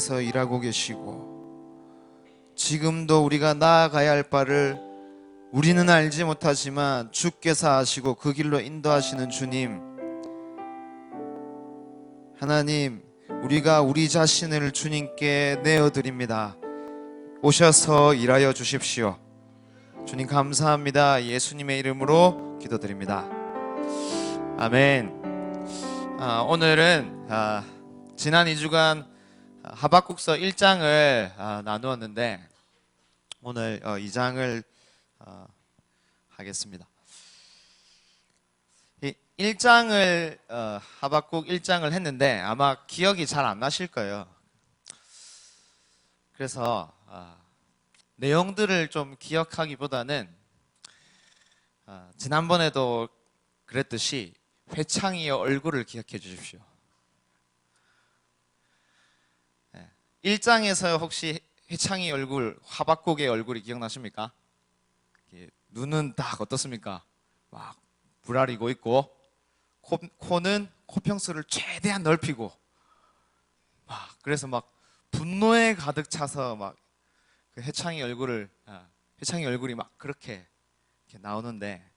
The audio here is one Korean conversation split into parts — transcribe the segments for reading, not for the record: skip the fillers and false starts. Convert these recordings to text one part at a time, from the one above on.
현장에서 일하고 계시고 지금도 우리가 나아가야 할 바를 우리는 알지 못하지만 주께서 아시고 그 길로 인도하시는 주님, 하나님, 우리가 우리 자신을 주님께 내어드립니다. 오셔서 일하여 주십시오. 주님 감사합니다. 예수님의 이름으로 기도드립니다. 아멘. 오늘은 지난 2주간 하박국서 1장을 나누었는데 오늘 2장을 하겠습니다. 이 1장을 하박국 1장을 했는데 아마 기억이 잘 안 나실 거예요. 그래서 내용들을 좀 기억하기보다는 지난번에도 그랬듯이 회창이의 얼굴을 기억해 주십시오. 1장에서 혹시 회창이 얼굴, 하박국의 얼굴이 기억나십니까? 눈은 딱 어떻습니까? 막 부라리고 있고 코는 코평수를 최대한 넓히고 그래서 막 분노에 가득 차서 막 그 회창이 얼굴이 막 그렇게 나오는데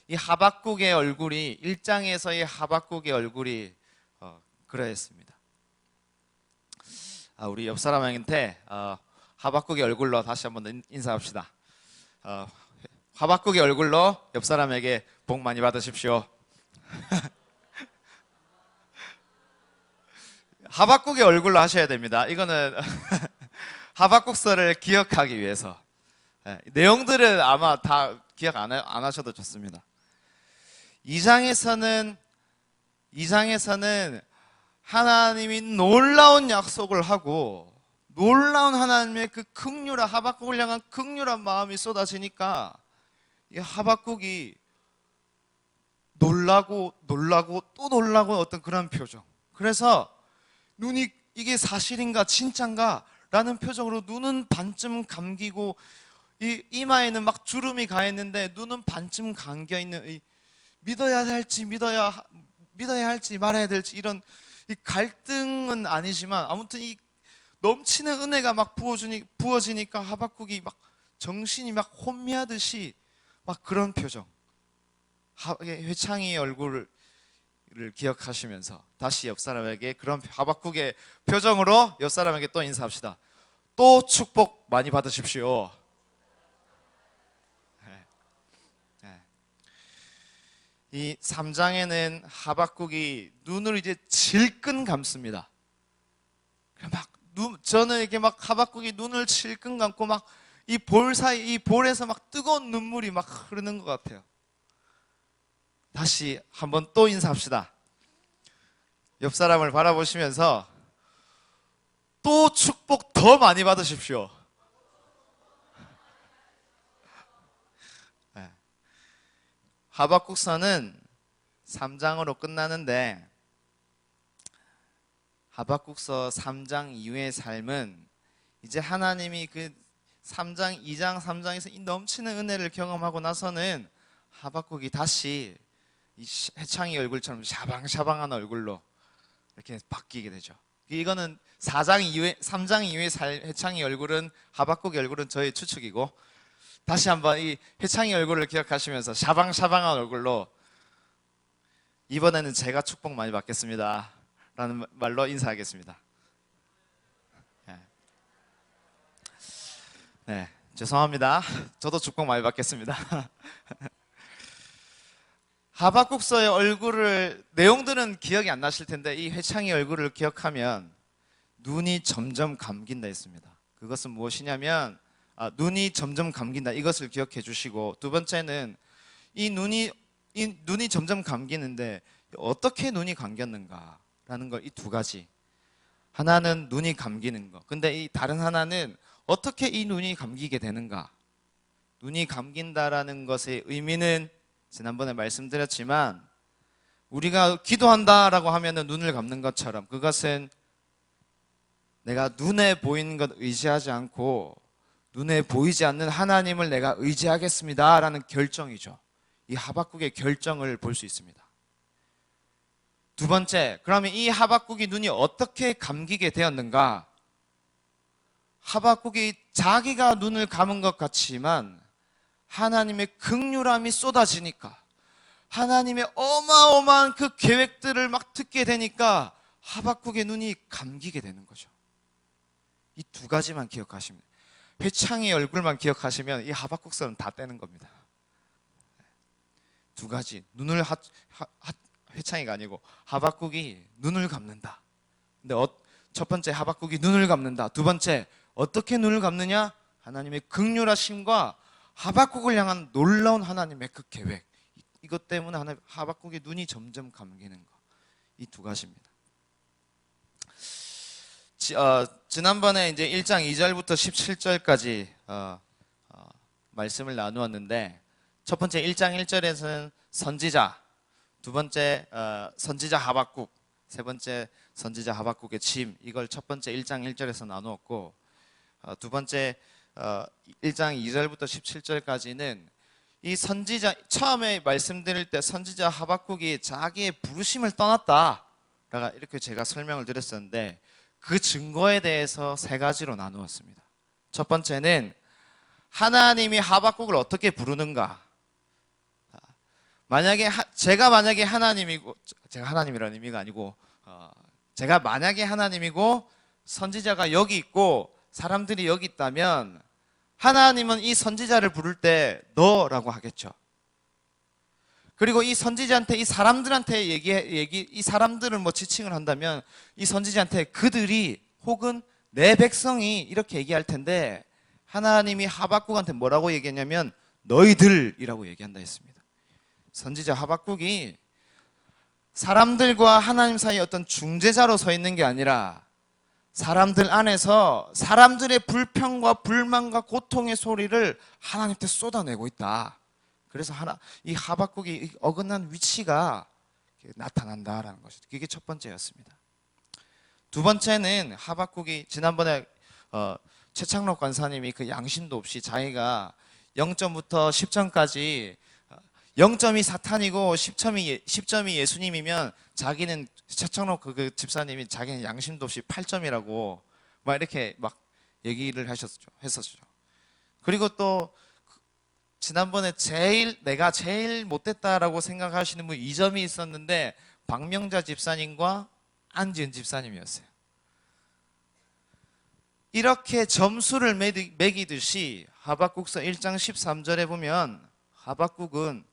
이 하박국의 얼굴이 1장에서의 하박국의 얼굴이 그러했습니다. 우리 옆 사람한테 하박국의 얼굴로 다시 한번 인사합시다. 하박국의 얼굴로 옆 사람에게 복 많이 받으십시오. 하박국의 얼굴로 하셔야 됩니다. 이거는 하박국서를 기억하기 위해서. 내용들은 아마 다 기억 안 하셔도 좋습니다. 2장에서는 하나님이 놀라운 약속을 하고 놀라운 하나님의 그 긍휼한 하박국을 향한 긍휼한 마음이 쏟아지니까 이 하박국이 놀라고 또 놀라고 어떤 그런 표정. 그래서 눈이 이게 사실인가 진짠가 라는 표정으로 눈은 반쯤 감기고 이 이마에는 막 주름이 가 있는데 눈은 반쯤 감겨 있는 믿어야 할지 말아야 될지 이런 이 갈등은 아니지만 아무튼 이 넘치는 은혜가 막 부어지니까 하박국이 막 정신이 막 혼미하듯이 막 그런 표정. 회창이의 얼굴을 기억하시면서 다시 옆 사람에게 그런 하박국의 표정으로 옆 사람에게 또 인사합시다. 또 축복 많이 받으십시오. 이 3장에는 하박국이 눈을 이제 질끈 감습니다. 저는 이렇게 막 하박국이 눈을 질끈 감고 막 이 볼에서 막 뜨거운 눈물이 막 흐르는 것 같아요. 다시 한번 또 인사합시다. 옆 사람을 바라보시면서 또 축복 더 많이 받으십시오. 하박국서는 3장으로 끝나는데 하박국서 3장 이후의 삶은 이제 하나님이 그 3장, 2장, 3장에서 이 넘치는 은혜를 경험하고 나서는 하박국이 다시 이 회창이 얼굴처럼 샤방샤방한 얼굴로 이렇게 바뀌게 되죠. 이거는 3장 이후의 회창이 얼굴은 하박국의 얼굴은 저의 추측이고 다시 한번 이 회창이 얼굴을 기억하시면서 샤방샤방한 얼굴로 이번에는 제가 축복 많이 받겠습니다 라는 말로 인사하겠습니다. 네, 죄송합니다. 저도 축복 많이 받겠습니다. 하박국서의 얼굴을 내용들은 기억이 안 나실 텐데 이 회창의 얼굴을 기억하면 눈이 점점 감긴다 했습니다. 그것은 무엇이냐면 눈이 점점 감긴다 이것을 기억해 주시고 두 번째는 이 눈이 점점 감기는데 어떻게 눈이 감겼는가 라는 걸 이 두 가지. 하나는 눈이 감기는 거. 근데 이 다른 하나는 어떻게 이 눈이 감기게 되는가. 눈이 감긴다라는 것의 의미는 지난번에 말씀드렸지만 우리가 기도한다라고 하면은 눈을 감는 것처럼 그것은 내가 눈에 보이는 것 의지하지 않고 눈에 보이지 않는 하나님을 내가 의지하겠습니다 라는 결정이죠. 이 하박국의 결정을 볼 수 있습니다. 두 번째, 그러면 이 하박국이 눈이 어떻게 감기게 되었는가? 하박국이 자기가 눈을 감은 것 같지만 하나님의 긍휼함이 쏟아지니까, 하나님의 어마어마한 그 계획들을 막 듣게 되니까 하박국의 눈이 감기게 되는 거죠. 이 두 가지만 기억하시면, 회창의 얼굴만 기억하시면 이 하박국서는 다 떼는 겁니다. 두 가지, 눈을 회창이가 아니고 하박국이 눈을 감는다. 근데 첫 번째 하박국이 눈을 감는다. 두 번째 어떻게 눈을 감느냐? 하나님의 긍휼하심과 하박국을 향한 놀라운 하나님의 그 계획, 이것 때문에 하박국의 눈이 점점 감기는 거, 이 두 가지입니다. 지난번에 이제 1장 2절부터 17절까지 말씀을 나누었는데, 첫 번째 1장 1절에서는 선지자, 두 번째 선지자 하박국, 세 번째 선지자 하박국의 짐, 이걸 첫 번째 1장 1절에서 나누었고, 두 번째 1장 2절부터 17절까지는 이 선지자, 처음에 말씀드릴 때 선지자 하박국이 자기의 부르심을 떠났다, 이렇게 제가 설명을 드렸었는데, 그 증거에 대해서 세 가지로 나누었습니다. 첫 번째는 하나님이 하박국을 어떻게 부르는가. 제가 만약에 하나님이고, 제가 하나님이라는 의미가 아니고, 제가 만약에 하나님이고 선지자가 여기 있고 사람들이 여기 있다면 하나님은 이 선지자를 부를 때 너라고 하겠죠. 그리고 이 선지자한테, 이 사람들한테 이 사람들을 뭐 지칭을 한다면 이 선지자한테 그들이 혹은 내 백성이 이렇게 얘기할 텐데, 하나님이 하박국한테 뭐라고 얘기했냐면 너희들이라고 얘기한다 했습니다. 선지자 하박국이 사람들과 하나님 사이에 어떤 중재자로 서 있는 게 아니라 사람들 안에서 사람들의 불평과 불만과 고통의 소리를 하나님께 쏟아내고 있다. 그래서 이 하박국이 어긋난 위치가 나타난다라는 것이죠. 그게 첫 번째였습니다. 두 번째는 하박국이 지난번에 최창록 권사님이 그 양심도 없이 자기가 0점부터 10점까지 0점이 사탄이고 10점이 예수님이면 자기는, 최창록 그 집사님이 자기는 양심도 없이 8점이라고 막 이렇게 막 얘기를 했었죠. 그리고 또 지난번에 내가 제일 못됐다라고 생각하시는 분 2점이 있었는데 박명자 집사님과 안지은 집사님이었어요. 이렇게 점수를 매기듯이 하박국서 1장 13절에 보면 하박국은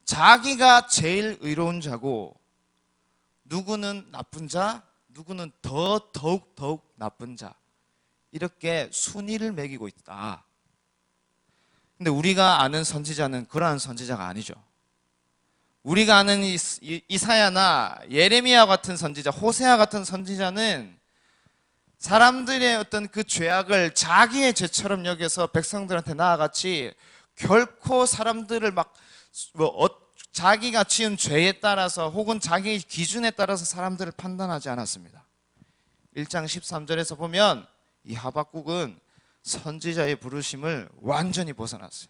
자기가 제일 의로운 자고 누구는 나쁜 자, 누구는 더욱 나쁜 자, 이렇게 순위를 매기고 있다. 근데 우리가 아는 선지자는 그러한 선지자가 아니죠. 우리가 아는 이사야나 예레미야 같은 선지자, 호세아 같은 선지자는 사람들의 어떤 그 죄악을 자기의 죄처럼 여겨서 백성들한테 나아갔지, 결코 사람들을 자기가 지은 죄에 따라서 혹은 자기의 기준에 따라서 사람들을 판단하지 않았습니다. 1장 13절에서 보면 이 하박국은 선지자의 부르심을 완전히 벗어났어요.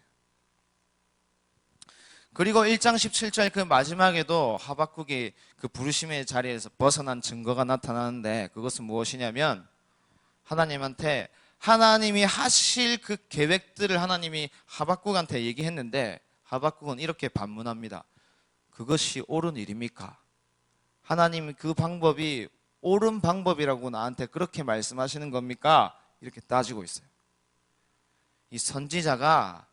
그리고 1장 17절 그 마지막에도 하박국이 그 부르심의 자리에서 벗어난 증거가 나타나는데, 그것은 무엇이냐면 하나님한테 하나님이 하실 그 계획들을 하나님이 하박국한테 얘기했는데, 하박국은 이렇게 반문합니다. 그것이 옳은 일입니까? 하나님이 그 방법이 옳은 방법이라고 나한테 그렇게 말씀하시는 겁니까? 이렇게 따지고 있어요. 이 선지자가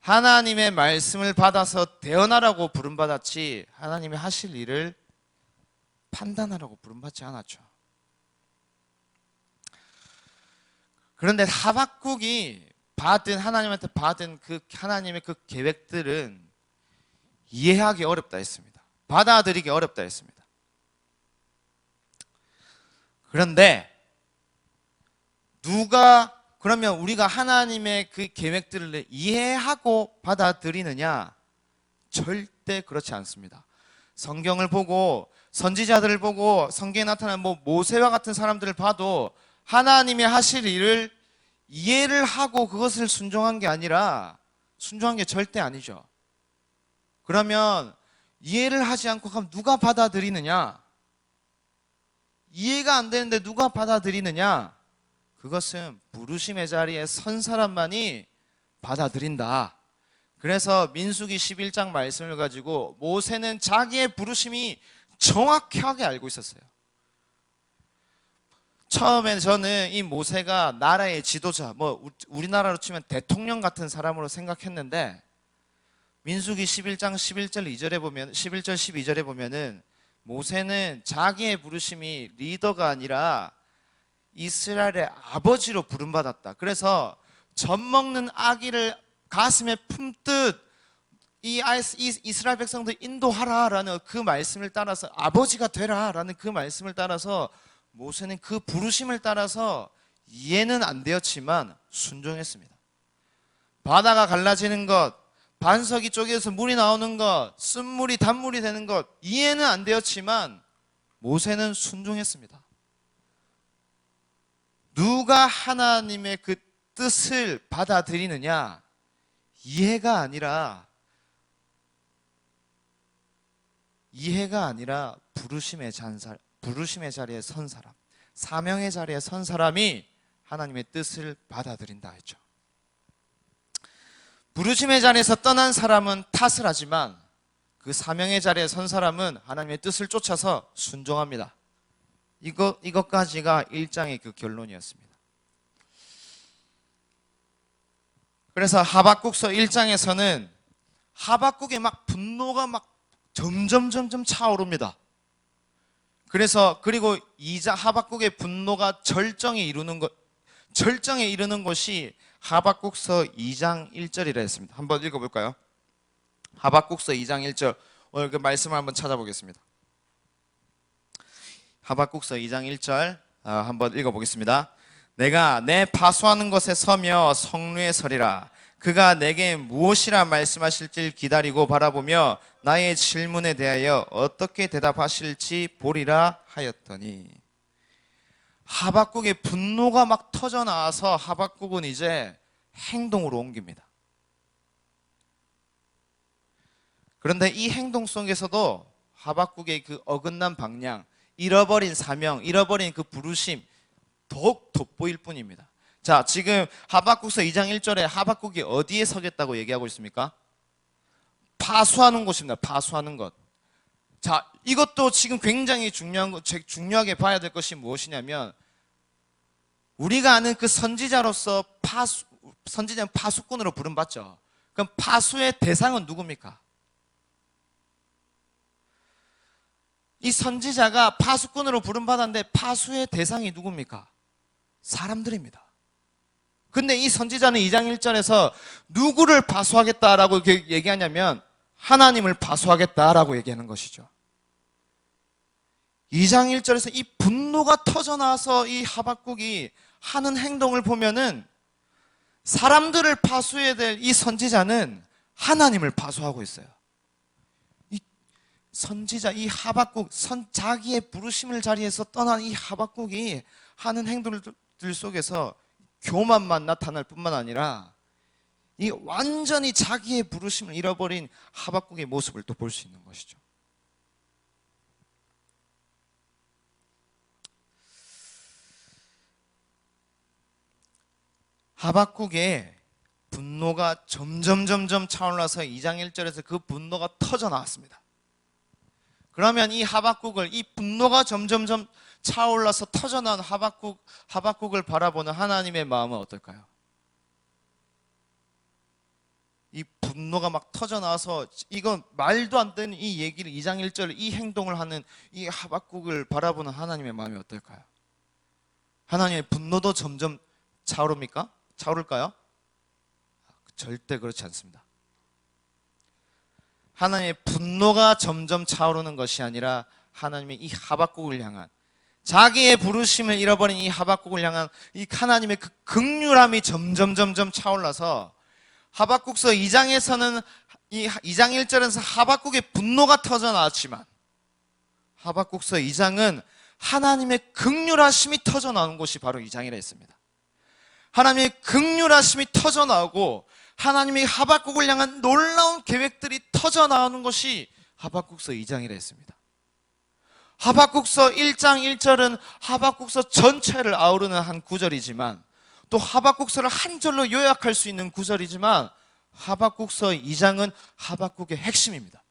하나님의 말씀을 받아서 대언하라고 부름받았지 하나님이 하실 일을 판단하라고 부름받지 않았죠. 그런데 하박국이 하나님한테 받은 그 하나님의 그 계획들은 이해하기 어렵다 했습니다. 받아들이기 어렵다 했습니다. 그런데 그러면 우리가 하나님의 그 계획들을 이해하고 받아들이느냐? 절대 그렇지 않습니다. 성경을 보고 선지자들을 보고 성경에 나타난 모세와 같은 사람들을 봐도 하나님이 하실 일을 이해를 하고 그것을 순종한 게 아니라, 순종한 게 절대 아니죠. 그러면 이해를 하지 않고 그럼 누가 받아들이느냐? 이해가 안 되는데 누가 받아들이느냐? 그것은 부르심의 자리에 선 사람만이 받아들인다. 그래서 민수기 11장 말씀을 가지고 모세는 자기의 부르심이 정확하게 알고 있었어요. 처음에 저는 이 모세가 나라의 지도자, 우리나라로 치면 대통령 같은 사람으로 생각했는데, 민수기 11장 11절 2절에 보면 11절 12절에 보면은 모세는 자기의 부르심이 리더가 아니라 이스라엘의 아버지로 부름받았다. 그래서 젖 먹는 아기를 가슴에 품듯 이 이스라엘 백성들 인도하라라는 그 말씀을 따라서, 아버지가 되라라는 그 말씀을 따라서 모세는 그 부르심을 따라서 이해는 안 되었지만 순종했습니다. 바다가 갈라지는 것, 반석이 쪼개서 물이 나오는 것, 쓴물이 단물이 되는 것, 이해는 안 되었지만 모세는 순종했습니다. 누가 하나님의 그 뜻을 받아들이느냐, 이해가 아니라 부르심의 자리에 선 사람, 사명의 자리에 선 사람이 하나님의 뜻을 받아들인다 했죠. 부르심의 자리에서 떠난 사람은 탓을 하지만 그 사명의 자리에 선 사람은 하나님의 뜻을 쫓아서 순종합니다. 이것까지가 1장의 그 결론이었습니다. 그래서 하박국서 1장에서는 하박국의 분노가 점점 차오릅니다. 그리고 하박국의 분노가 절정에 이르는 것이 하박국서 2장 1절이라 했습니다. 한번 읽어볼까요? 하박국서 2장 1절, 오늘 그 말씀을 한번 찾아보겠습니다. 하박국서 2장 1절 한번 읽어보겠습니다. 내가 내 파수하는 곳에 서며 성루에 서리라. 그가 내게 무엇이라 말씀하실지 기다리고 바라보며 나의 질문에 대하여 어떻게 대답하실지 보리라 하였더니, 하박국의 분노가 터져 나와서 하박국은 이제 행동으로 옮깁니다. 그런데 이 행동 속에서도 하박국의 그 어긋난 방향, 잃어버린 사명, 잃어버린 그 부르심 더욱 돋보일 뿐입니다. 자, 지금 하박국서 2장 1절에 하박국이 어디에 서겠다고 얘기하고 있습니까? 파수하는 곳입니다. 파수하는 것. 자, 이것도 지금 굉장히 중요하게 봐야 될 것이 무엇이냐면, 우리가 아는 그 선지자로서 선지자는 파수꾼으로 부름받죠. 그럼 파수의 대상은 누굽니까? 이 선지자가 파수꾼으로 부름받았는데 파수의 대상이 누굽니까? 사람들입니다. 근데 이 선지자는 2장 1절에서 누구를 파수하겠다라고 얘기하냐면 하나님을 파수하겠다라고 얘기하는 것이죠. 2장 1절에서 이 분노가 터져나와서 이 하박국이 하는 행동을 보면은 사람들을 파수해야 될 이 선지자는 하나님을 파수하고 있어요. 이 선지자, 이 하박국, 자기의 부르심을 자리에서 떠난 이 하박국이 하는 행동들 속에서 교만만 나타날 뿐만 아니라 이 완전히 자기의 부르심을 잃어버린 하박국의 모습을 또 볼 수 있는 것이죠. 하박국의 분노가 점점 차올라서 2장 1절에서 그 분노가 터져 나왔습니다. 그러면 이 하박국을, 이 분노가 점점 차올라서 터져 나온 하박국을 바라보는 하나님의 마음은 어떨까요? 이 분노가 터져 나와서 이건 말도 안 되는 이 얘기를 2장 1절 이 행동을 하는 이 하박국을 바라보는 하나님의 마음이 어떨까요? 하나님의 분노도 점점 차오릅니까? 차오를까요? 절대 그렇지 않습니다. 하나님의 분노가 점점 차오르는 것이 아니라 하나님의 이 하박국을 향한, 자기의 부르심을 잃어버린 이 하박국을 향한 이 하나님의 그 긍휼함이 점점 차올라서 하박국서 2장에서는 이 2장 1절에서 하박국의 분노가 터져 나왔지만 하박국서 2장은 하나님의 긍휼하심이 터져 나온 곳이 바로 2장이라 했습니다. 하나님의 긍휼하심이 터져 나오고 하나님의 하박국을 향한 놀라운 계획들이 터져 나오는 것이 하박국서 2장이라 했습니다. 하박국서 1장 1절은 하박국서 전체를 아우르는 한 구절이지만, 또 하박국서를 한 절로 요약할 수 있는 구절이지만, 하박국서 2장은 하박국의 핵심입니다.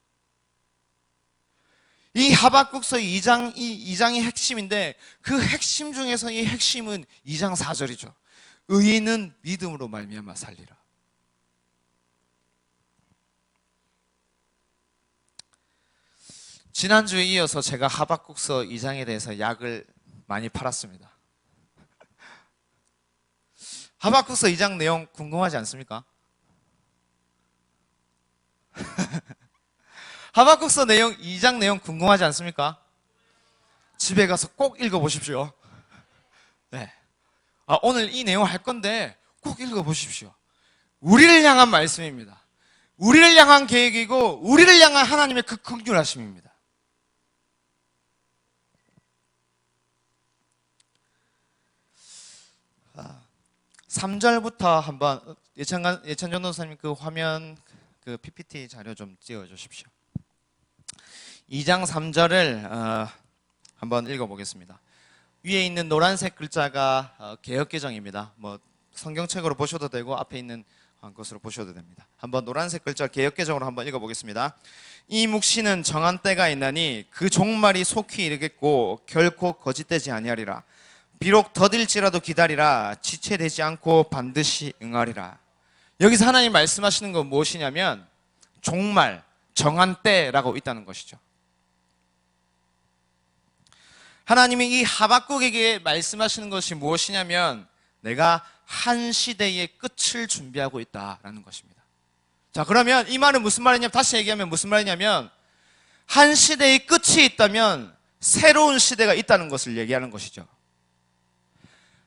이 하박국서 2장이 핵심인데, 그 핵심 중에서 이 핵심은 2장 4절이죠. 의인은 믿음으로 말미암아 살리라. 지난주에 이어서 제가 하박국서 2장에 대해서 약을 많이 팔았습니다. 하박국서 2장 내용 궁금하지 않습니까? 하박국서 2장 내용 궁금하지 않습니까? 집에 가서 꼭 읽어보십시오. 네. 오늘 이 내용 할 건데 꼭 읽어보십시오. 우리를 향한 말씀입니다. 우리를 향한 계획이고, 우리를 향한 하나님의 그 긍휼하심입니다. 3절부터 한번 예찬 전도사님 그 화면 그 PPT 자료 좀 띄워 주십시오. 2장 3절을 한번 읽어보겠습니다. 위에 있는 노란색 글자가 개역개정입니다. 뭐 성경책으로 보셔도 되고 앞에 있는 것으로 보셔도 됩니다. 한번 노란색 글자 개역개정으로 한번 읽어보겠습니다. 이 묵시는 정한 때가 있나니 그 종말이 속히 이르겠고 결코 거짓되지 아니하리라. 비록 더딜지라도 기다리라. 지체되지 않고 반드시 응하리라. 여기서 하나님 말씀하시는 건 무엇이냐면 종말, 정한 때라고 있다는 것이죠. 하나님이 이 하박국에게 말씀하시는 것이 무엇이냐면 내가 한 시대의 끝을 준비하고 있다라는 것입니다. 자, 그러면 이 말은 무슨 말이냐면, 다시 얘기하면 무슨 말이냐면 한 시대의 끝이 있다면 새로운 시대가 있다는 것을 얘기하는 것이죠.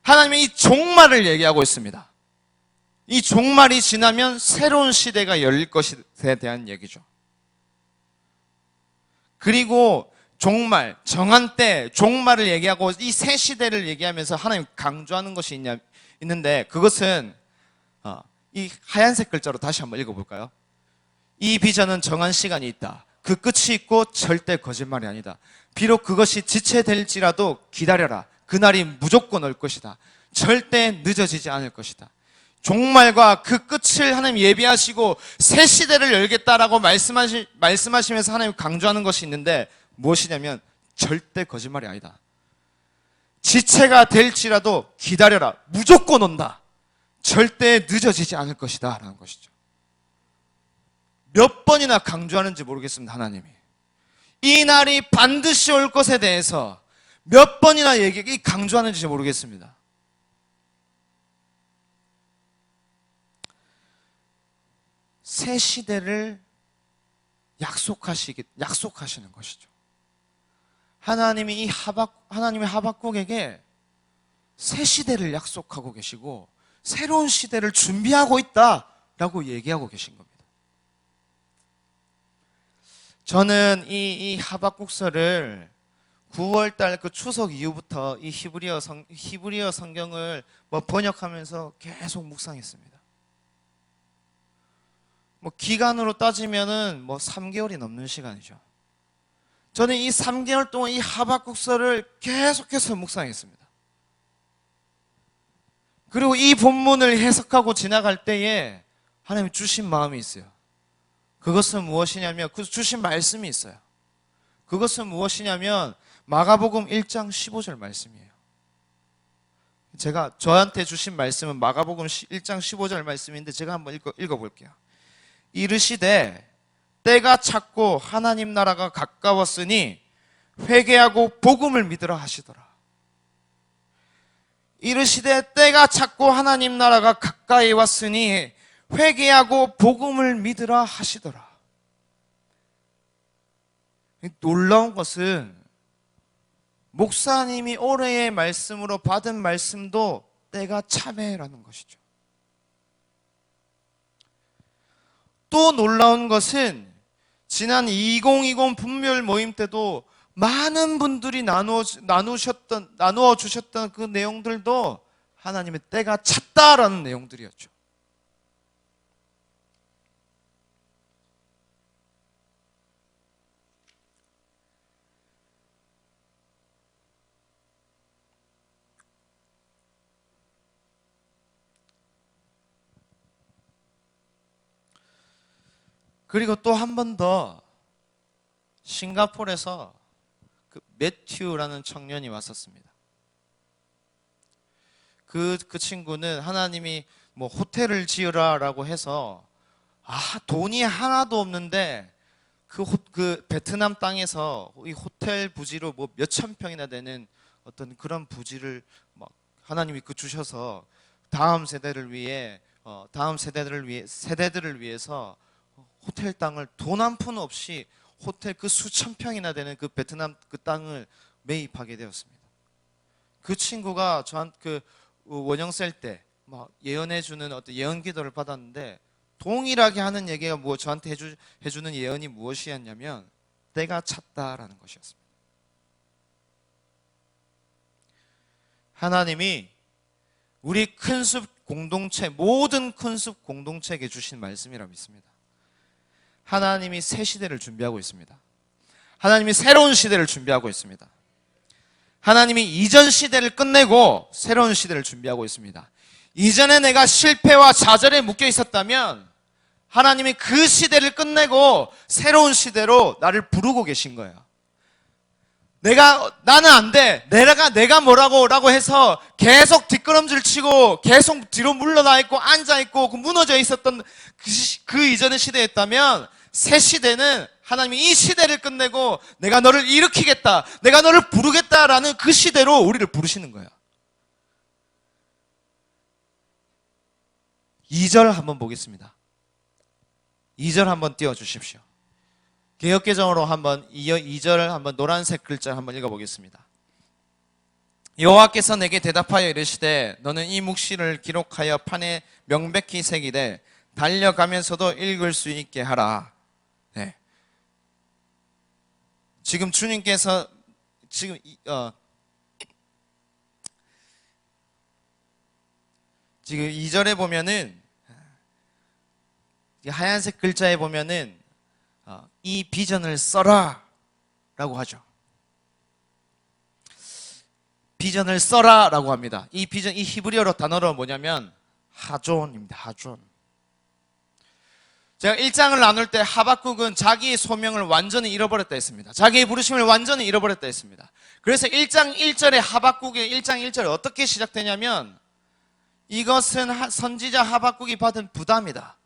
하나님이 이 종말을 얘기하고 있습니다. 이 종말이 지나면 새로운 시대가 열릴 것에 대한 얘기죠. 그리고 종말, 정한 때, 종말을 얘기하고 이 새 시대를 얘기하면서 하나님 강조하는 것이 있는데, 그것은 이 하얀색 글자로 다시 한번 읽어볼까요? 이 비전은 정한 시간이 있다. 그 끝이 있고 절대 거짓말이 아니다. 비록 그것이 지체될지라도 기다려라. 그날이 무조건 올 것이다. 절대 늦어지지 않을 것이다. 종말과 그 끝을 하나님 예비하시고 새 시대를 열겠다라고 말씀하시면서 하나님 강조하는 것이 있는데, 무엇이냐면 절대 거짓말이 아니다. 지체가 될지라도 기다려라. 무조건 온다. 절대 늦어지지 않을 것이다 라는 것이죠. 몇 번이나 강조하는지 모르겠습니다. 하나님이 이 날이 반드시 올 것에 대해서 몇 번이나 강조하는지 모르겠습니다. 새 시대를 약속하시는 것이죠. 하나님이 하나님의 하박국에게 새 시대를 약속하고 계시고 새로운 시대를 준비하고 있다라고 얘기하고 계신 겁니다. 저는 이 하박국서를 9월달 그 추석 이후부터 이 히브리어 성경을 번역하면서 계속 묵상했습니다. 기간으로 따지면은 3개월이 넘는 시간이죠. 저는 이 3개월 동안 이 하박국서를 계속해서 묵상했습니다. 그리고 이 본문을 해석하고 지나갈 때에 하나님이 주신 마음이 있어요. 그것은 무엇이냐면, 그 주신 말씀이 있어요. 그것은 무엇이냐면 마가복음 1장 15절 말씀이에요. 저한테 주신 말씀은 마가복음 1장 15절 말씀인데 제가 한번 읽어볼게요. 이르시되 때가 찼고 하나님 나라가 가까웠으니 회개하고 복음을 믿으라 하시더라. 이르시되 때가 찼고 하나님 나라가 가까이 왔으니 회개하고 복음을 믿으라 하시더라. 놀라운 것은 목사님이 올해의 말씀으로 받은 말씀도 때가 참해라는 것이죠. 또 놀라운 것은 지난 2020 분별 모임 때도 많은 분들이 나누어 주셨던 그 내용들도 하나님의 때가 찼다라는 내용들이었죠. 그리고 또 한 번 더 싱가포르에서 그 매튜라는 청년이 왔었습니다. 그 친구는 하나님이 뭐 호텔을 지으라라고 해서 돈이 하나도 없는데 그 베트남 땅에서 이 호텔 부지로 뭐 몇천 평이나 되는 어떤 그런 부지를 막 하나님이 주셔서 다음 세대들을 위해서 호텔 땅을 돈 한 푼 없이 호텔 그 수천 평이나 되는 그 베트남 그 땅을 매입하게 되었습니다. 그 친구가 저한테 원형 셀 때 막 예언해 주는 어떤 예언 기도를 받았는데 동일하게 하는 얘기가 저한테 해주는 예언이 무엇이었냐면 때가 찼다라는 것이었습니다. 하나님이 우리 큰숲 공동체 모든 큰숲 공동체에게 주신 말씀이라 믿습니다. 하나님이 새 시대를 준비하고 있습니다. 하나님이 새로운 시대를 준비하고 있습니다. 하나님이 이전 시대를 끝내고 새로운 시대를 준비하고 있습니다. 이전에 내가 실패와 좌절에 묶여 있었다면 하나님이 그 시대를 끝내고 새로운 시대로 나를 부르고 계신 거예요. 나는 안 돼. 내가 뭐라고 해서 계속 뒷걸음질 치고 계속 뒤로 물러나 있고 앉아 있고 무너져 있었던 그 이전의 시대였다면 새 시대는 하나님이 이 시대를 끝내고 내가 너를 일으키겠다. 내가 너를 부르겠다라는 그 시대로 우리를 부르시는 거예요. 2절 한번 보겠습니다. 2절 한번 띄워주십시오. 개역개정으로 한번 2절을 한번 노란색 글자 한번 읽어보겠습니다. 여호와께서 내게 대답하여 이르시되 너는 이 묵시를 기록하여 판에 명백히 새기되 달려가면서도 읽을 수 있게 하라. 네. 지금 주님께서 지금 2절에 보면은 하얀색 글자에 보면은 이 비전을 써라 라고 하죠. 비전을 써라 라고 합니다. 이 비전, 이 히브리어로 단어로 뭐냐면 하존입니다. 하존. 제가 1장을 나눌 때 하박국은 자기의 소명을 완전히 잃어버렸다 했습니다. 자기의 부르심을 완전히 잃어버렸다 했습니다. 그래서 1장 1절에 하박국의 1장 1절에 어떻게 시작되냐면 이것은 선지자 하박국이 받은 부담이다.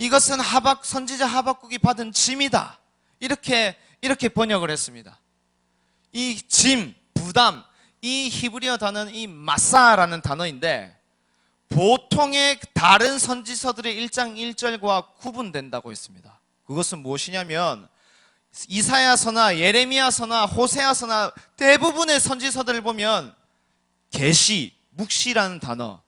이것은 선지자 하박국이 받은 짐이다. 이렇게 번역을 했습니다. 이 짐, 부담, 이 히브리어 단어는 이 마사라는 단어인데 보통의 다른 선지서들의 1장 1절과 구분된다고 했습니다. 그것은 무엇이냐면 이사야서나 예레미야서나 호세아서나 대부분의 선지서들을 보면 계시, 묵시라는 단어,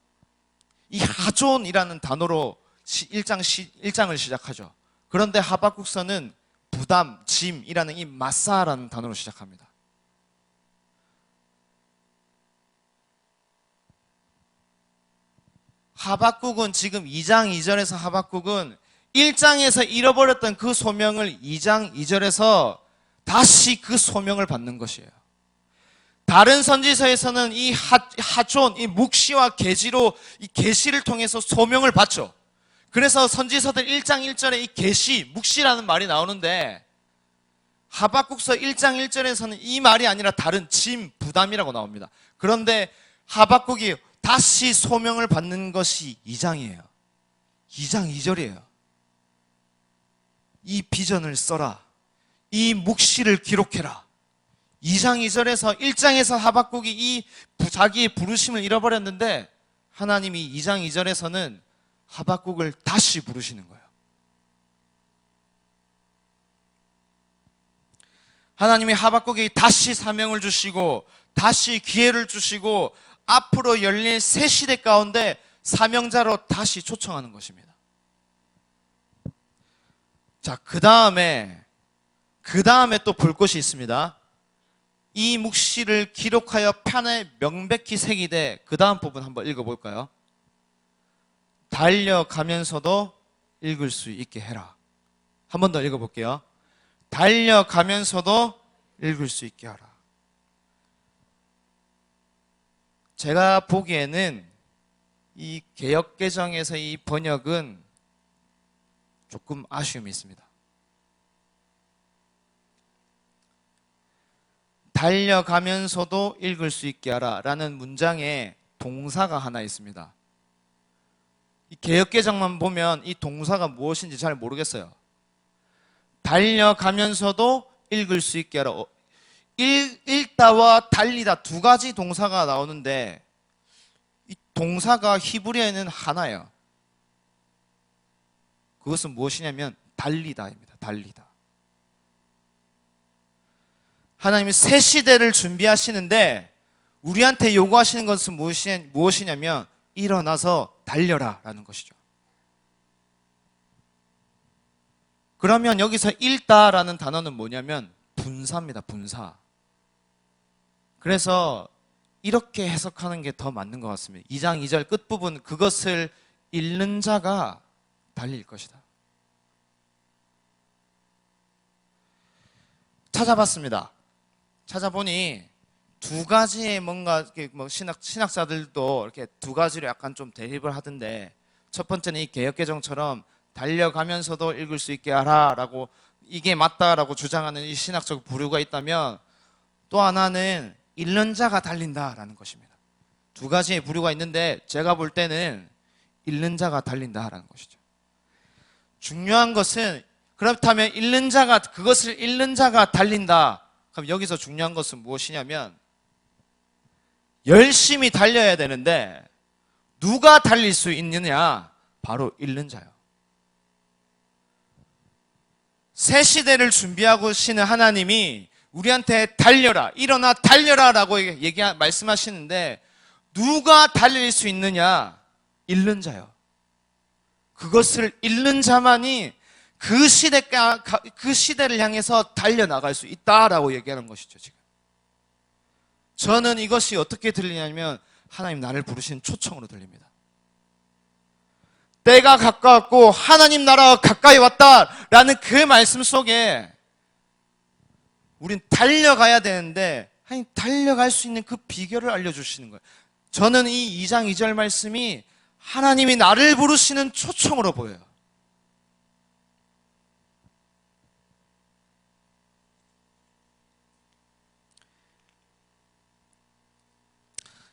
이 하존이라는 단어로 1장을 시작하죠. 그런데 하박국서는 부담, 짐이라는 이 마사라는 단어로 시작합니다. 하박국은 지금 2장 2절에서 하박국은 1장에서 잃어버렸던 그 소명을 2장 2절에서 다시 그 소명을 받는 것이에요. 다른 선지서에서는 이 하존, 이 묵시와 계시로 이 계시를 통해서 소명을 받죠. 그래서 선지서들 1장 1절에 이 계시, 묵시라는 말이 나오는데 하박국서 1장 1절에서는 이 말이 아니라 다른 짐, 부담이라고 나옵니다. 그런데 하박국이 다시 소명을 받는 것이 2장이에요. 2장 2절이에요. 이 비전을 써라. 이 묵시를 기록해라. 2장 2절에서 1장에서 하박국이 이 자기의 부르심을 잃어버렸는데 하나님이 2장 2절에서는 하박국을 다시 부르시는 거예요. 하나님이 하박국에게 다시 사명을 주시고 다시 기회를 주시고 앞으로 열릴 새 시대 가운데 사명자로 다시 초청하는 것입니다. 자, 그 다음에 또 볼 것이 있습니다. 이 묵시를 기록하여 판에 명백히 새기되 그 다음 부분 한번 읽어볼까요? 달려가면서도 읽을 수 있게 해라. 한 번 더 읽어볼게요. 달려가면서도 읽을 수 있게 하라. 제가 보기에는 이 개역개정에서 이 번역은 조금 아쉬움이 있습니다. 달려가면서도 읽을 수 있게 하라 라는 문장에 동사가 하나 있습니다. 이 개역개정만 보면 이 동사가 무엇인지 잘 모르겠어요. 달려가면서도 읽을 수 있게 하라. 읽다와 달리다 두 가지 동사가 나오는데 이 동사가 히브리어에는 하나예요. 그것은 무엇이냐면 달리다입니다. 달리다. 하나님이 새 시대를 준비하시는데 우리한테 요구하시는 것은 무엇이냐면 일어나서 달려라 라는 것이죠. 그러면 여기서 읽다라는 단어는 뭐냐면 분사입니다. 분사. 그래서 이렇게 해석하는 게 더 맞는 것 같습니다. 2장 2절 끝부분 그것을 읽는 자가 달릴 것이다. 찾아봤습니다. 찾아보니 두 가지의 뭔가 신학자들도 이렇게 두 가지로 약간 좀 대립을 하던데 첫 번째는 이 개역개정처럼 달려가면서도 읽을 수 있게 하라라고 이게 맞다라고 주장하는 이 신학적 부류가 있다면 또 하나는 읽는 자가 달린다라는 것입니다. 두 가지의 부류가 있는데 제가 볼 때는 읽는 자가 달린다라는 것이죠. 중요한 것은 그렇다면 그것을 읽는 자가 달린다. 그럼 여기서 중요한 것은 무엇이냐면 열심히 달려야 되는데 누가 달릴 수 있느냐? 바로 읽는 자요. 새 시대를 준비하고 계시는 하나님이 우리한테 달려라, 일어나 달려라 라고 말씀하시는데 누가 달릴 수 있느냐? 읽는 자요. 그것을 읽는 자만이 그 시대를 향해서 달려나갈 수 있다라고 얘기하는 것이죠, 지금. 저는 이것이 어떻게 들리냐면 하나님 나를 부르신 초청으로 들립니다. 때가 가까웠고 하나님 나라가 가까이 왔다라는 그 말씀 속에 우린 달려가야 되는데 하나님 달려갈 수 있는 그 비결을 알려주시는 거예요. 저는 이 2장 2절 말씀이 하나님이 나를 부르시는 초청으로 보여요.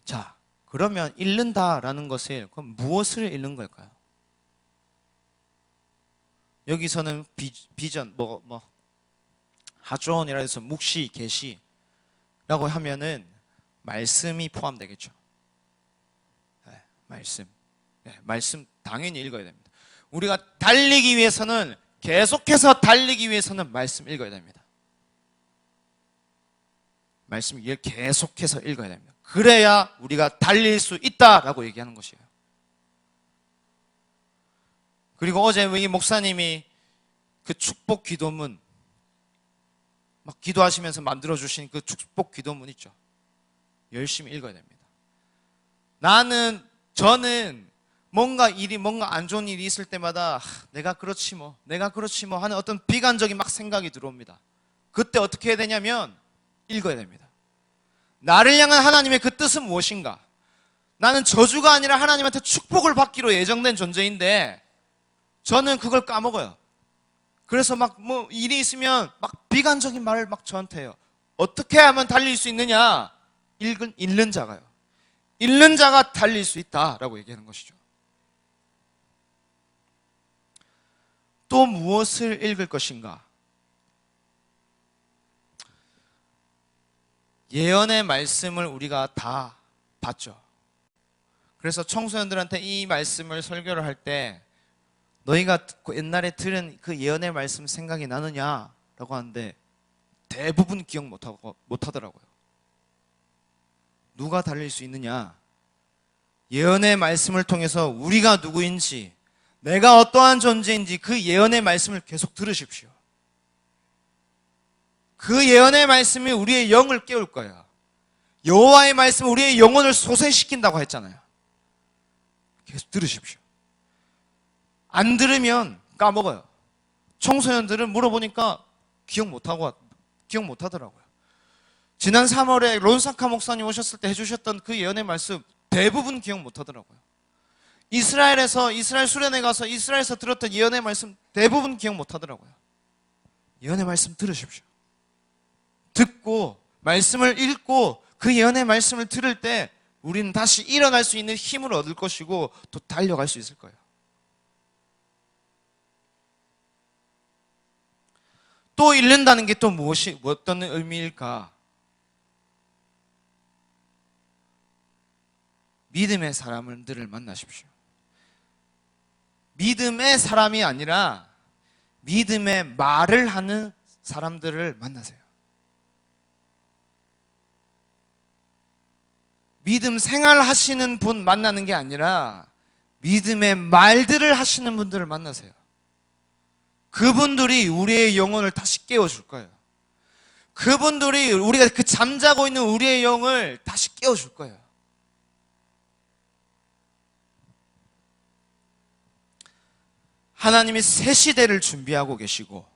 자, 그러면 읽는다라는 것을 그럼 무엇을 읽는 걸까요? 여기서는 비전, 하존이라 해서 묵시, 계시라고 하면은 말씀이 포함되겠죠. 네, 말씀 당연히 읽어야 됩니다. 우리가 달리기 위해서는 계속해서 달리기 위해서는 말씀 읽어야 됩니다. 말씀 계속해서 읽어야 됩니다. 그래야 우리가 달릴 수 있다라고 얘기하는 것이에요. 그리고 어제 이 목사님이 그 축복 기도문 막 기도하시면서 만들어주신 그 축복 기도문 있죠. 열심히 읽어야 됩니다. 저는 뭔가 안 좋은 일이 있을 때마다 내가 그렇지 뭐 하는 어떤 비관적인 막 생각이 들어옵니다. 그때 어떻게 해야 되냐면 읽어야 됩니다. 나를 향한 하나님의 그 뜻은 무엇인가? 나는 저주가 아니라 하나님한테 축복을 받기로 예정된 존재인데 저는 그걸 까먹어요. 그래서 일이 있으면 비관적인 말을 저한테 해요. 어떻게 하면 달릴 수 있느냐? 읽는 자가요. 읽는 자가 달릴 수 있다라고 얘기하는 것이죠. 또 무엇을 읽을 것인가? 예언의 말씀을 우리가 다 봤죠. 그래서 청소년들한테 이 말씀을 설교를 할 때 너희가 옛날에 들은 그 예언의 말씀 생각이 나느냐라고 하는데 대부분 기억 못하더라고요. 누가 달릴 수 있느냐? 예언의 말씀을 통해서 우리가 누구인지, 내가 어떠한 존재인지 그 예언의 말씀을 계속 들으십시오. 그 예언의 말씀이 우리의 영을 깨울 거예요. 여호와의 말씀은 우리의 영혼을 소생시킨다고 했잖아요. 계속 들으십시오. 안 들으면 까먹어요. 청소년들은 물어보니까 기억 못하더라고요. 지난 3월에 론사카 목사님 오셨을 때 해주셨던 그 예언의 말씀 대부분 기억 못하더라고요. 이스라엘에서 이스라엘 수련회 가서 이스라엘에서 들었던 예언의 말씀 대부분 기억 못 하더라고요. 예언의 말씀 들으십시오. 듣고 말씀을 읽고 그 예언의 말씀을 들을 때 우리는 다시 일어날 수 있는 힘을 얻을 것이고 또 달려갈 수 있을 거예요. 또 잃는다는 게 또 어떤 의미일까? 믿음의 사람들을 만나십시오. 믿음의 사람이 아니라 믿음의 말을 하는 사람들을 만나세요. 믿음 생활하시는 분 만나는 게 아니라 믿음의 말들을 하시는 분들을 만나세요. 그분들이 우리의 영혼을 다시 깨워줄 거예요. 그분들이 우리가 그 잠자고 있는 우리의 영을 다시 깨워줄 거예요. 하나님이 새 시대를 준비하고 계시고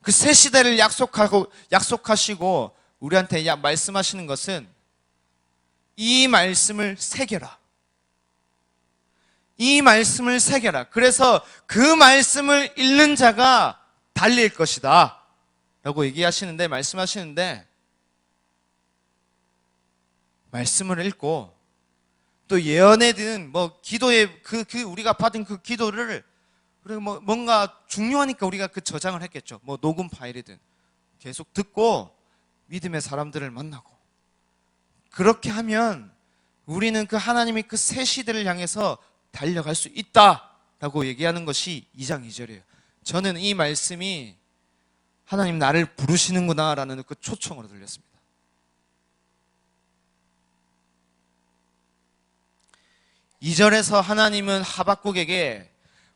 그 새 시대를 약속하시고 우리한테 말씀하시는 것은 이 말씀을 새겨라. 이 말씀을 새겨라. 그래서 그 말씀을 읽는 자가 달릴 것이다 라고 말씀하시는데 말씀을 읽고 또 예언에든 기도에 우리가 받은 그 기도를 그리고 뭔가 중요하니까 우리가 그 저장을 했겠죠. 녹음 파일이든 계속 듣고 믿음의 사람들을 만나고 그렇게 하면 우리는 그 하나님이 그 새 시대를 향해서 달려갈 수 있다라고 얘기하는 것이 2장 2절이에요. 저는 이 말씀이 하나님 나를 부르시는구나라는 그 초청으로 들렸습니다. 이 절에서 하나님은 하박국에게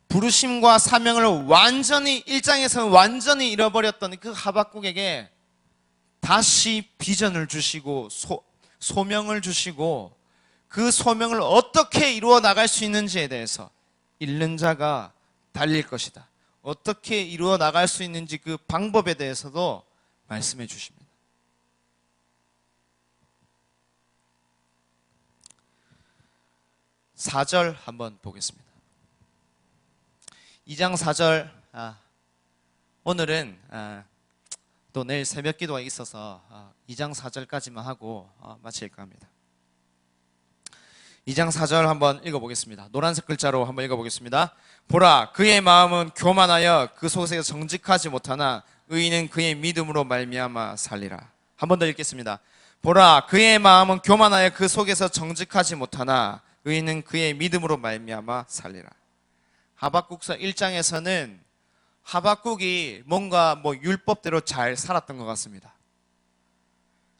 부르심과 사명을 완전히 1장에서는 완전히 잃어버렸던 그 하박국에게 다시 비전을 주시고 소명을 주시고 그 소명을 어떻게 이루어 나갈 수 있는지에 대해서 읽는 자가 달릴 것이다. 어떻게 이루어 나갈 수 있는지 그 방법에 대해서도 말씀해 주십니다. 4절 한번 보겠습니다. 2장 4절 오늘은 또 내일 새벽 기도가 있어서 2장 4절까지만 하고 마칠까 합니다. 2장 4절 한번 읽어보겠습니다. 노란색 글자로 한번 읽어보겠습니다. 보라, 그의 마음은 교만하여 그 속에서 정직하지 못하나 의인은 그의 믿음으로 말미암아 살리라. 한 번 더 읽겠습니다. 보라, 그의 마음은 교만하여 그 속에서 정직하지 못하나 의인은 그의 믿음으로 말미암아 살리라. 하박국서 1장에서는 하박국이 뭔가 율법대로 잘 살았던 것 같습니다.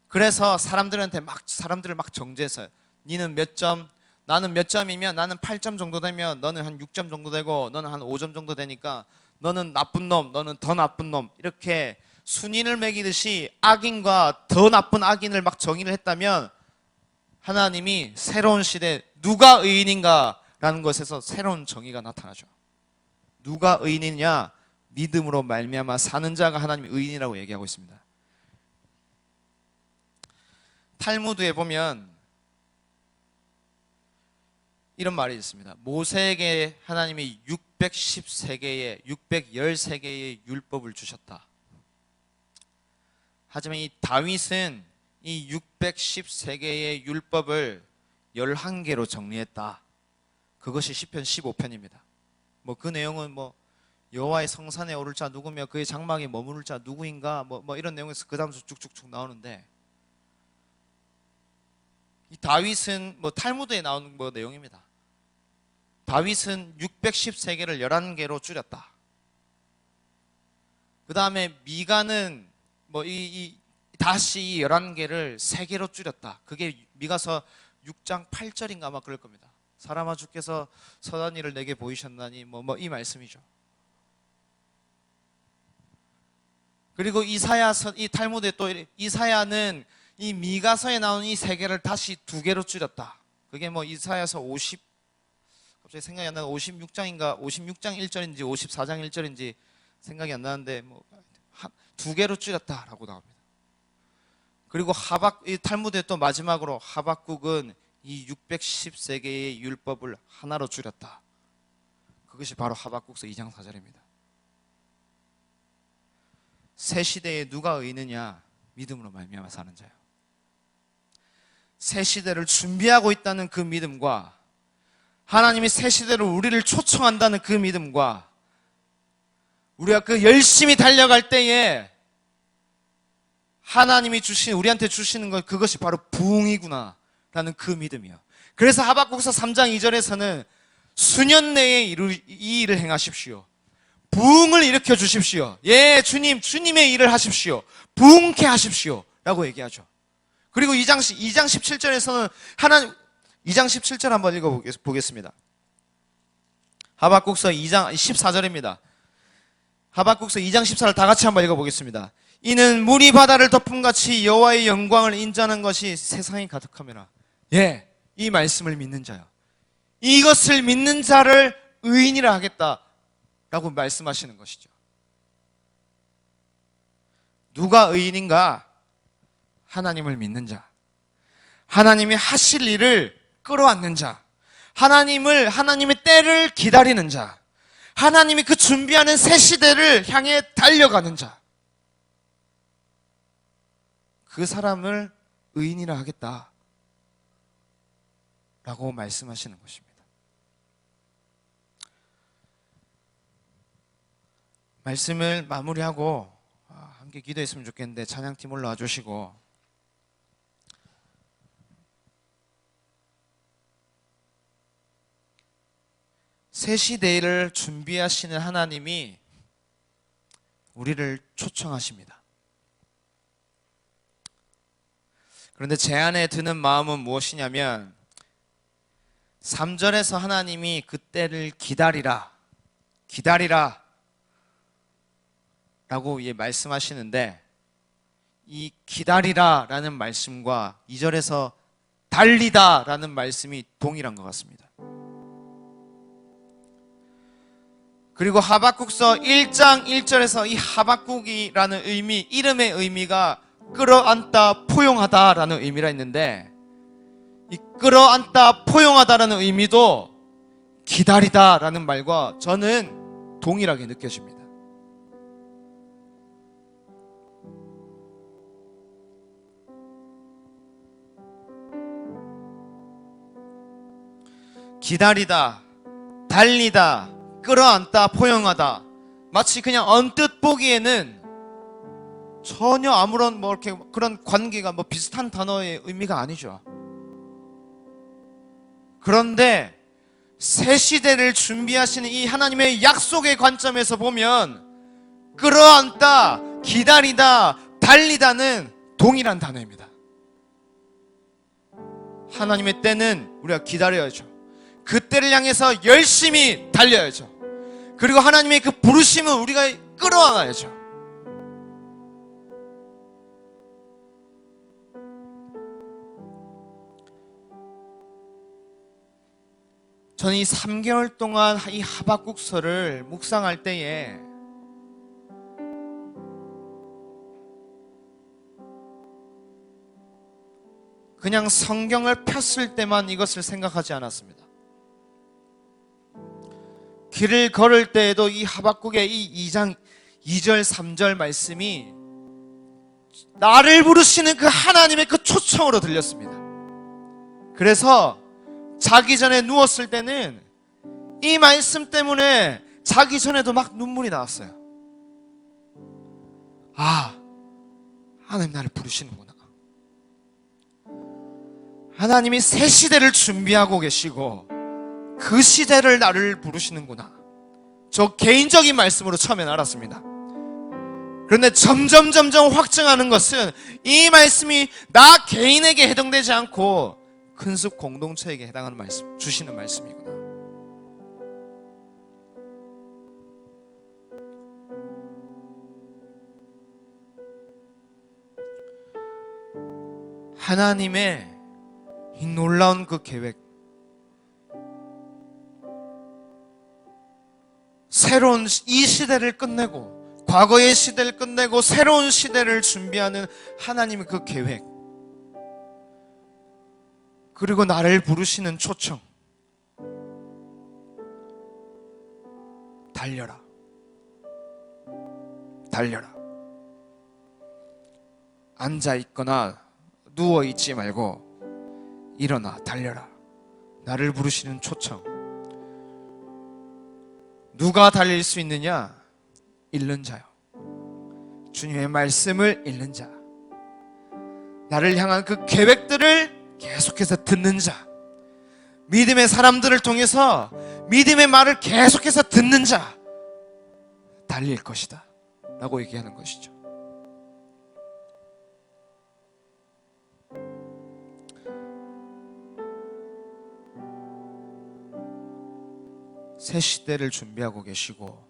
그래서 사람들을 막 정죄해서 니는 몇 점, 나는 몇 점이면 나는 8점 정도 되면 너는 한 6점 정도 되고 너는 한 5점 정도 되니까 너는 나쁜 놈, 너는 더 나쁜 놈, 이렇게 순위를 매기듯이 악인과 더 나쁜 악인을 막 정의를 했다면 하나님이 새로운 시대 누가 의인인가 라는 것에서 새로운 정의가 나타나죠. 누가 의인이냐? 믿음으로 말미암아 사는 자가 하나님의 의인이라고 얘기하고 있습니다. 탈무드에 보면 이런 말이 있습니다. 모세에게 하나님이 613개의 율법을 주셨다. 하지만 이 다윗은 이 613개의 율법을 11개로 정리했다. 그것이 시편 15편입니다. 그 내용은 여호와의 성산에 오를 자 누구며 그의 장막에 머무를 자 누구인가 이런 내용에서 그 다음서 쭉쭉쭉 나오는데 이 다윗은 탈무드에 나오는 내용입니다. 다윗은 613개를 11개로 줄였다. 그 다음에 미가는 다시 이 11개를 3개로 줄였다. 그게 미가서 6장 8절인가 아마 그럴 겁니다. 사람아 주께서 선한 일을 내게 보이셨나니 이 말씀이죠. 그리고 이사야서 이 탈무드에 또 이사야는 이 미가서에 나오는 이 3개를 다시 2개로 줄였다. 그게 이사야서 50 갑자기 생각이 안 나는 56장인가 56장 1절인지 54장 1절인지 생각이 안 나는데 2개로 줄였다라고 나옵니다. 그리고 이 탈무드에 또 마지막으로 하박국은 이 613개의 율법을 하나로 줄였다. 그것이 바로 하박국서 2장 4절입니다. 새 시대에 누가 의인이냐? 믿음으로 말미암아 사는 자요. 새 시대를 준비하고 있다는 그 믿음과 하나님이 새 시대로 우리를 초청한다는 그 믿음과 우리가 그 열심히 달려갈 때에 하나님이 우리한테 주시는 것, 그것이 바로 부흥이구나 라는 그 믿음이요. 그래서 하박국서 3장 2절에서는 수년 내에 이 일을 행하십시오. 부흥을 일으켜 주십시오. 예, 주님의 일을 하십시오. 부흥케 하십시오 라고 얘기하죠. 그리고 2장 17절에서는 2장 17절 한번 읽어보겠습니다. 하박국서 2장 14절입니다. 하박국서 2장 14절 다 같이 한번 읽어보겠습니다. 이는 물이 바다를 덮음같이 여호와의 영광을 인자하는 것이 세상에 가득하며. 예, 이 말씀을 믿는 자요. 이것을 믿는 자를 의인이라 하겠다라고 말씀하시는 것이죠. 누가 의인인가? 하나님을 믿는 자, 하나님이 하실 일을 끌어안는 자, 하나님의 때를 기다리는 자, 하나님이 그 준비하는 새 시대를 향해 달려가는 자, 그 사람을 의인이라 하겠다 라고 말씀하시는 것입니다. 말씀을 마무리하고 함께 기도했으면 좋겠는데 찬양팀 올라와 주시고, 새 시대를 준비하시는 하나님이 우리를 초청하십니다. 그런데 제 안에 드는 마음은 무엇이냐면 3절에서 하나님이 그 때를 기다리라 라고 말씀하시는데, 이 기다리라 라는 말씀과 2절에서 달리다 라는 말씀이 동일한 것 같습니다. 그리고 하박국서 1장 1절에서 이 하박국이라는 이름의 의미가 끌어안다, 포용하다 라는 의미라 있는데, 이 끌어안다, 포용하다라는 의미도 기다리다 라는 말과 저는 동일하게 느껴집니다. 기다리다, 달리다, 끌어안다, 포용하다, 마치 그냥 언뜻 보기에는 전혀 아무런 이렇게 그런 관계가 비슷한 단어의 의미가 아니죠. 그런데 새 시대를 준비하시는 이 하나님의 약속의 관점에서 보면 끌어안다, 기다리다, 달리다는 동일한 단어입니다. 하나님의 때는 우리가 기다려야죠. 그 때를 향해서 열심히 달려야죠. 그리고 하나님의 그 부르심은 우리가 끌어안아야죠. 저는 이 3개월 동안 이 하박국서를 묵상할 때에 그냥 성경을 폈을 때만 이것을 생각하지 않았습니다. 길을 걸을 때에도 이 하박국의 이 2장 2절 3절 말씀이 나를 부르시는 그 하나님의 그 초청으로 들렸습니다. 그래서 자기 전에 누웠을 때는 이 말씀 때문에 자기 전에도 막 눈물이 나왔어요. 아, 하나님 나를 부르시는구나. 하나님이 새 시대를 준비하고 계시고 그 시대를 나를 부르시는구나. 저 개인적인 말씀으로 처음엔 알았습니다. 그런데 점점 확증하는 것은 이 말씀이 나 개인에게 해당되지 않고 큰숲 공동체에게 해당하는 말씀, 주시는 말씀이구나. 하나님의 이 놀라운 그 계획, 새로운 이 시대를 끝내고 과거의 시대를 끝내고 새로운 시대를 준비하는 하나님의 그 계획, 그리고 나를 부르시는 초청, 달려라. 달려라. 앉아 있거나 누워 있지 말고 일어나 달려라. 나를 부르시는 초청. 누가 달릴 수 있느냐? 읽는 자요. 주님의 말씀을 읽는 자. 나를 향한 그 계획들을 계속해서 듣는 자. 믿음의 사람들을 통해서 믿음의 말을 계속해서 듣는 자. 달릴 것이다 라고 얘기하는 것이죠. 새 시대를 준비하고 계시고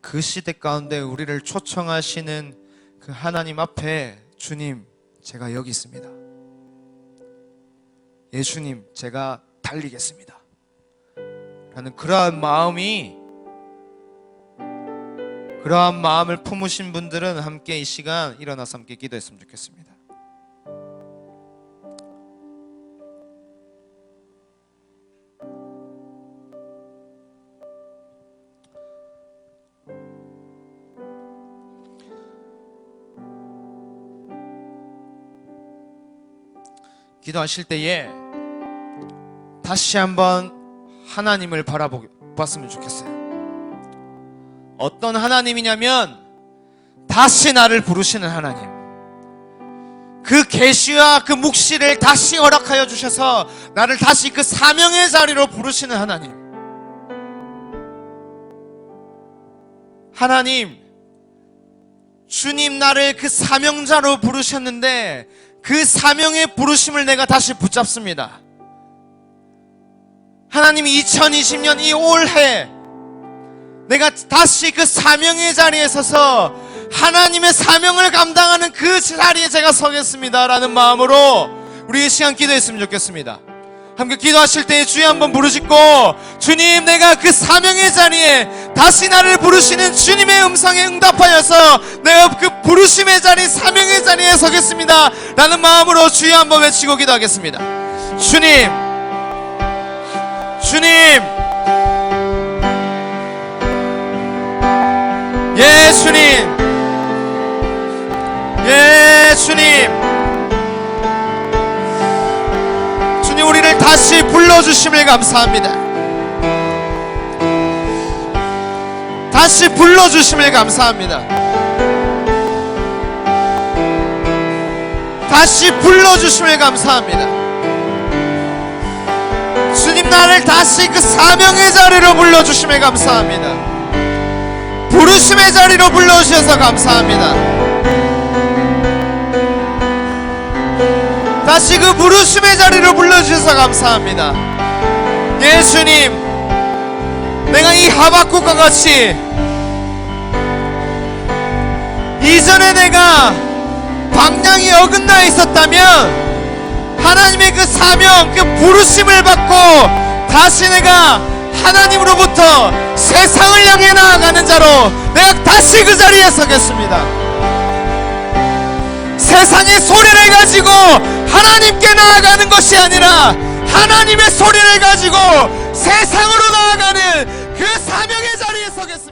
그 시대 가운데 우리를 초청하시는 그 하나님 앞에 주님, 제가 여기 있습니다. 예수님, 제가 달리겠습니다 라는 그러한 마음을 품으신 분들은 함께 이 시간 일어나서 함께 기도했으면 좋겠습니다. 기도하실 때에 다시 한번 하나님을 바라봤으면 좋겠어요. 어떤 하나님이냐면 다시 나를 부르시는 하나님. 그 계시와 그 묵시를 다시 허락하여 주셔서 나를 다시 그 사명의 자리로 부르시는 하나님. 하나님, 주님 나를 그 사명자로 부르셨는데 그 사명의 부르심을 내가 다시 붙잡습니다. 하나님, 2020년 이 올해 내가 다시 그 사명의 자리에 서서 하나님의 사명을 감당하는 그 자리에 제가 서겠습니다 라는 마음으로 우리 이 시간 기도했으면 좋겠습니다. 함께 기도하실 때 주여 한번 부르짖고, 주님, 내가 그 사명의 자리에 다시 나를 부르시는 주님의 음성에 응답하여서 내가 그 부르심의 자리, 사명의 자리에 서겠습니다 라는 마음으로 주여 한번 외치고 기도하겠습니다. 주님, 주님, 예 주님, 예 주님, 주님 우리를 다시 불러주심을 감사합니다. 다시 불러주심을 감사합니다. 다시 불러주심을 감사합니다. 주님, 나를 다시 그 사명의 자리로 불러주심을 감사합니다. 부르심의 자리로 불러주셔서 감사합니다. 다시 그 부르심의 자리로 불러주셔서 감사합니다. 예수님, 내가 이 하박국과 같이 이전에 내가 방향이 어긋나 있었다면 하나님의 그 사명, 그 부르심을 받고 다시 내가 하나님으로부터 세상을 향해 나아가는 자로 내가 다시 그 자리에 서겠습니다. 세상의 소리를 가지고 하나님께 나아가는 것이 아니라 하나님의 소리를 가지고 세상으로 나아가는 그 사명의 자리에 서겠습니다.